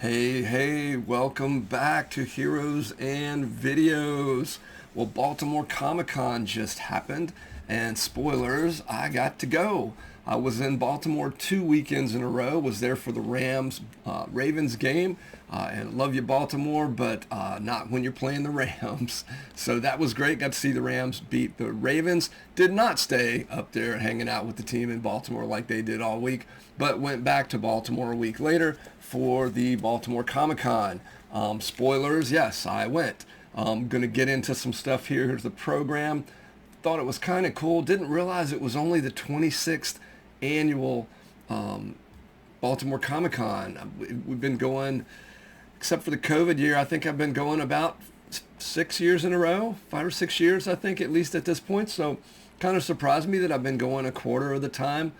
Hey, welcome back to Heroes and Videos. Well, Baltimore Comic-Con just happened, and spoilers, I got to go. I was in Baltimore 2 weekends in a row, was there for the Ravens game, and love you, Baltimore, but not when you're playing the Rams. So that was great, got to see the Rams beat the Ravens. Did not stay up there hanging out with the team in Baltimore like they did all week, but went back to Baltimore a week later for the Baltimore Comic-Con. Spoilers, yes, I went. I'm going to get into some stuff here. Here's the program. Thought it was kind of cool. Didn't realize it was only the 26th annual Baltimore Comic-Con. We've been going, except for the COVID year, I think I've been going about 6 years in a row, 5 or 6 years, I think, at least at this point. So kind of surprised me that I've been going a quarter of the time,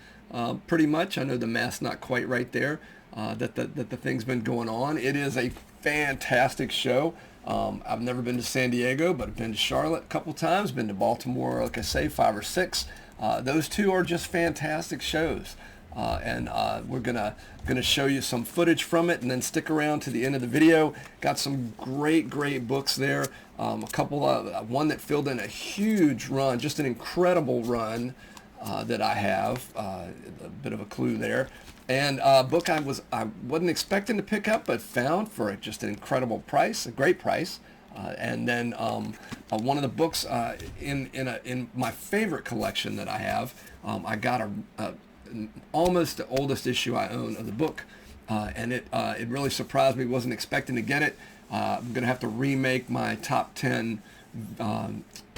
pretty much. I know the math's not quite right there, that the thing's been going on. It is a fantastic show. I've never been to San Diego, but I've been to Charlotte a couple times, been to Baltimore, like I say, 5 or 6. Those two are just fantastic shows. And we're gonna show you some footage from it and then stick around to the end of the video. Got some great books there. A couple of, one that filled in a huge run, just an incredible run that I have, a bit of a clue there. And a book I wasn't expecting to pick up, but found for just an incredible price, a great price. And then one of the books in my favorite collection that I have, I got almost the oldest issue I own of the book, and it really surprised me. Wasn't expecting to get it. I'm gonna have to remake my top 10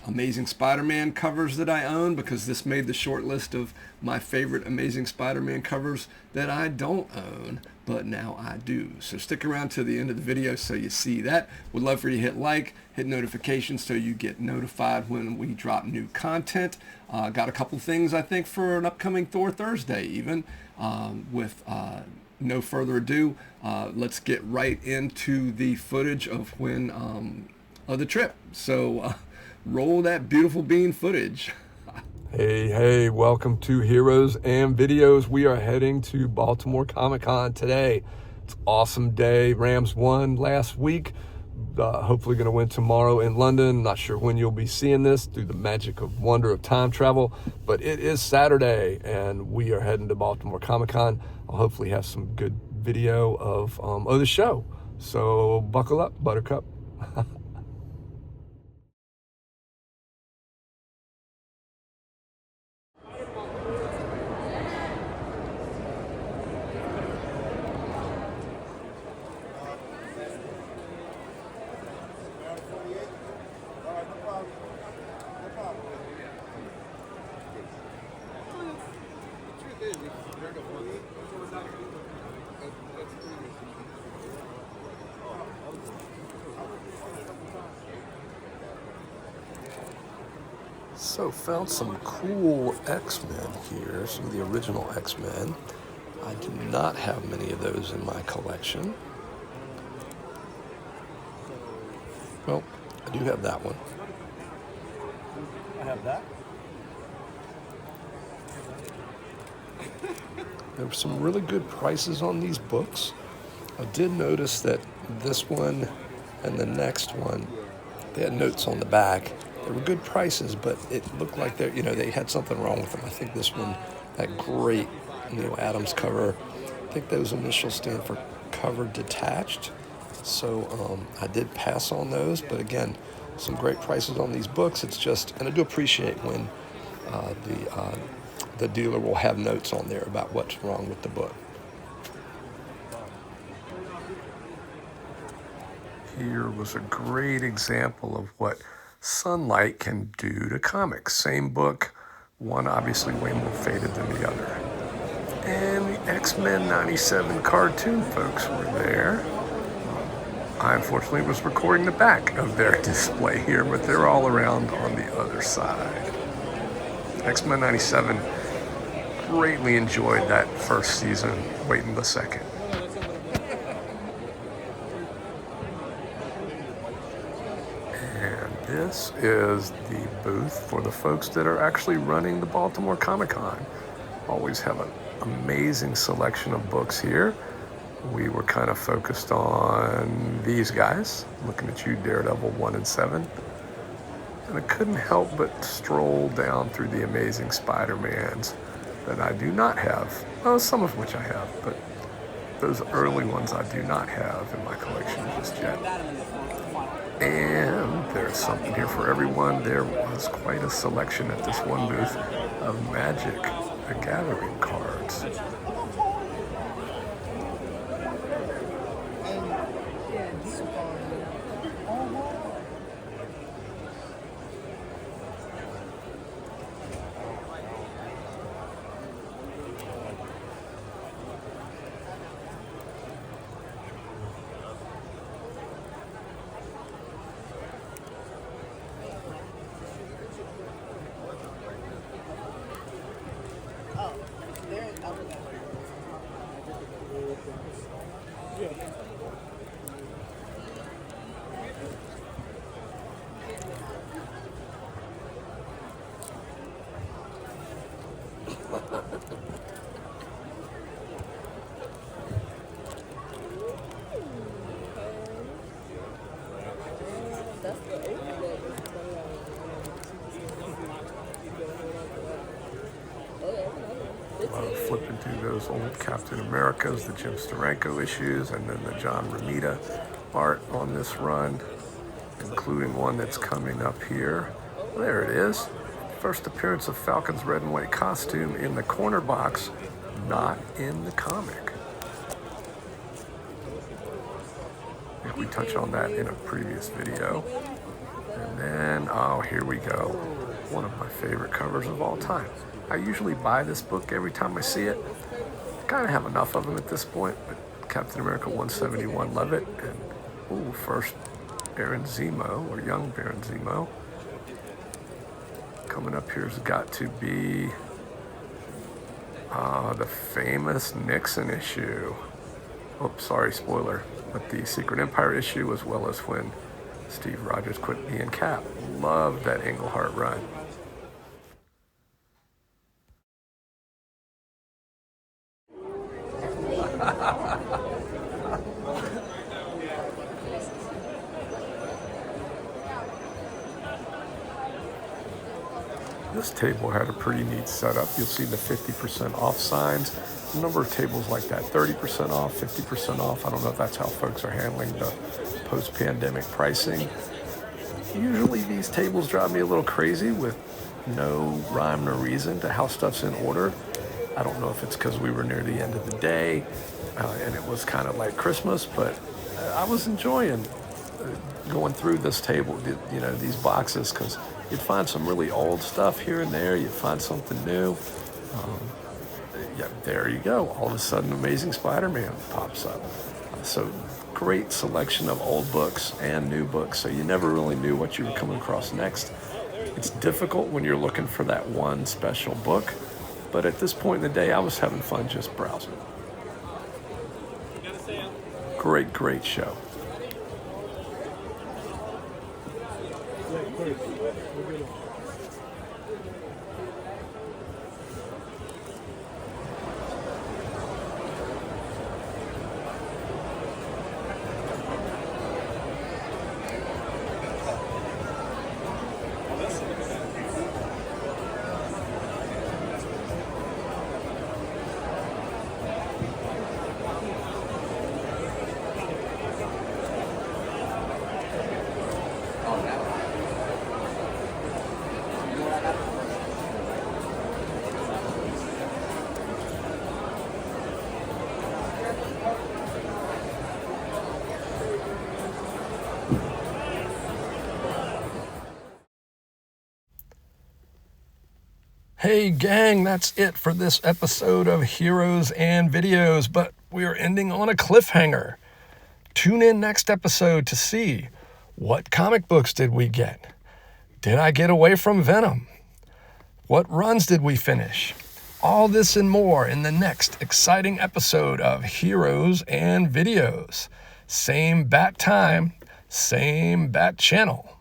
Amazing Spider-Man covers that I own, because this made the short list of my favorite Amazing Spider-Man covers that I don't own, but now I do. So stick around to the end of the video so you see that. Would love for you to hit like, hit notifications so you get notified when we drop new content. Got a couple things, I think, for an upcoming Thor Thursday even. With no further ado, let's get right into the footage of of the trip. So roll that beautiful bean footage. Hey, welcome to Heroes and Videos. We are heading to Baltimore Comic-Con today. It's an awesome day. Rams won last week. Hopefully going to win tomorrow in London. Not sure when you'll be seeing this through the magic of wonder of time travel, but it is Saturday and we are heading to Baltimore Comic-Con. I'll hopefully have some good video of the show. So buckle up, Buttercup. So found some cool X-Men here, some of the original X-Men. I do not have many of those in my collection. Well, I do have that one. I have that. There were some really good prices on these books. I did notice that this one and the next one, they had notes on the back. They were good prices, but it looked like they had something wrong with them. I think this one, that great Neil Adams cover, I think those initials stand for cover detached. So I did pass on those, but again, some great prices on these books. It's just, and I do appreciate when the dealer will have notes on there about what's wrong with the book. Here was a great example of what sunlight can do to comics. Same book, one obviously way more faded than the other. And the X-Men 97 cartoon folks were there. I unfortunately was recording the back of their display here, but they're all around on the other side. X-Men 97, greatly enjoyed that first season, waiting the second. And this is the booth for the folks that are actually running the Baltimore Comic-Con. Always have an amazing selection of books here. we were kind of focused on these guys. Looking at you, Daredevil 1 and 7. And I couldn't help but stroll down through the Amazing Spider-Mans that I do not have. Well, some of which I have, but those early ones I do not have in my collection just yet. And there's something here for everyone. There was quite a selection at this one booth of Magic the Gathering cards. Flipping through those old Captain Americas, the Jim Steranko issues, and then the John Romita art on this run, including one that's coming up here. There it is. First appearance of Falcon's red and white costume in the corner box, not in the comic. I think we touched on that in a previous video. And then, oh, here we go. One of my favorite covers of all time. I usually buy this book every time I see it. I kind of have enough of them at this point, but Captain America 171, love it. And, ooh, first Baron Zemo, or young Baron Zemo. Coming up here has got to be the famous Nixon issue. Oh, sorry, spoiler. But the Secret Empire issue, as well as when Steve Rogers quit being Cap. Love that Englehart run. This table had a pretty neat setup. You'll see the 50% off signs. A number of tables like that, 30% off, 50% off. I don't know if that's how folks are handling the post-pandemic pricing. Usually these tables drive me a little crazy with no rhyme or reason to how stuff's in order. I don't know if it's because we were near the end of the day and it was kind of like Christmas, but I was enjoying going through this table, you know, these boxes, because you'd find some really old stuff here and there. You'd find something new. Yeah, there you go. All of a sudden, Amazing Spider-Man pops up. So great selection of old books and new books. So you never really knew what you were coming across next. It's difficult when you're looking for that one special book. But at this point in the day, I was having fun just browsing. Great, great show. Hey gang, that's it for this episode of Heroes and Videos, but we are ending on a cliffhanger. Tune in next episode to see what comic books did we get? Did I get away from Venom? What runs did we finish? All this and more in the next exciting episode of Heroes and Videos. Same bat time, same bat channel.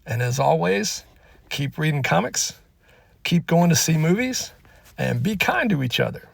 And as always, keep reading comics, keep going to see movies, and be kind to each other.